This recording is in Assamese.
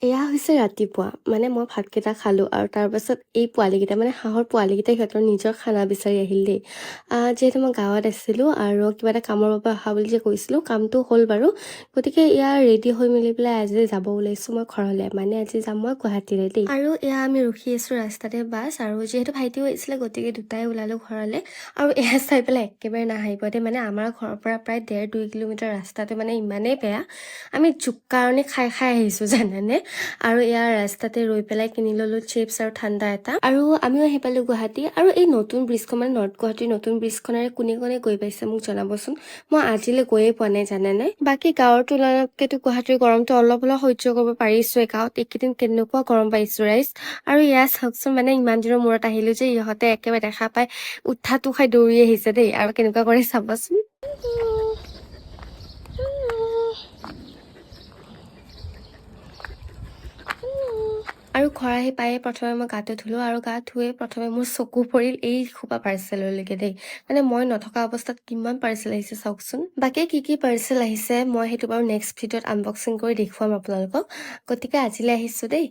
এয়া হৈছে ৰাতিপুৱা মানে মই ভাতকেইটা খালোঁ আৰু তাৰপাছত এই পোৱালিকেইটা মানে হাঁহৰ পোৱালিকেইটাই সিহঁতৰ নিজৰ খানা বিচাৰি আহিল দেই। যিহেতু মই গাঁৱত আছিলোঁ আৰু কিবা এটা কামৰ বাবে অহা বুলি যে কৈছিলোঁ, কামটো হ'ল বাৰু। গতিকে এয়া ৰেডি হৈ মেলি পেলাই আজি যাব ওলাইছোঁ মই ঘৰলৈ, মানে আজি যাম মই গুৱাহাটীলৈ দেই। আৰু এয়া আমি ৰখি আছোঁ ৰাস্তাতে বাছ, আৰু যিহেতু ভাইটিও আহিছিলে গতিকে দুটাই ওলালোঁ ঘৰলৈ। আৰু এয়া চাই পেলাই একেবাৰে নাহাঁহিব দেই, মানে আমাৰ ঘৰৰ পৰা প্ৰায় 1.5-2 কিলোমিটাৰ ৰাস্তাটো মানে ইমানেই বেয়া, আমি জোকাৰণি খাই খাই আহিছোঁ জানেনে। আৰু ইয়াৰ ৰাস্তাতে ৰৈ পেলাই কিনি ললো চিপছ আৰু ঠাণ্ডা এটা, আৰু আমিও আহি পালো গুৱাহাটী। আৰু এই নতুন ব্ৰিজখন মানে নৰ্থ গুৱাহাটীৰ নতুন ব্ৰিজখনেৰে কোনে কোনে গৈ পাইছে মোক জনাবচোন, মই আজিলৈ গৈয়ে পোৱা নাই জানেনে। বাকী গাঁৱৰ তুলনাতকেতো গুৱাহাটীৰ গৰমটো অলপ অলপ সহ্য কৰিব পাৰিছোৱে, গাঁৱত এইকেইদিন কেনেকুৱা গৰম পাইছো ৰাইজ। আৰু ইয়াত চাওকচোন, মানে ইমান দিনৰ মূৰত আহিলো যে ইহঁতে একেবাৰে দেখা পাই উঠাটো খাই দৌৰি আহিছে দেই, আৰু কেনেকুৱা কৰে চাবচোন। আৰু ঘৰ আহি পায়ে প্ৰথমে মই গাটো ধুলো, আৰু গা ধুয়ে প্ৰথমে মোৰ চকু পৰিল এই খোপা পাৰ্চেললৈকে দেই। মানে মই নথকা অৱস্থাত কিমান পাৰ্চেল আহিছে চাওকচোন। বাকী কি কি পাৰ্চেল আহিছে মই সেইটো বাৰু নেক্সট ভিডিঅ'ত আনবক্সিং কৰি দেখুৱাম আপোনালোকক। গতিকে আজিলৈ আহিছো দেই।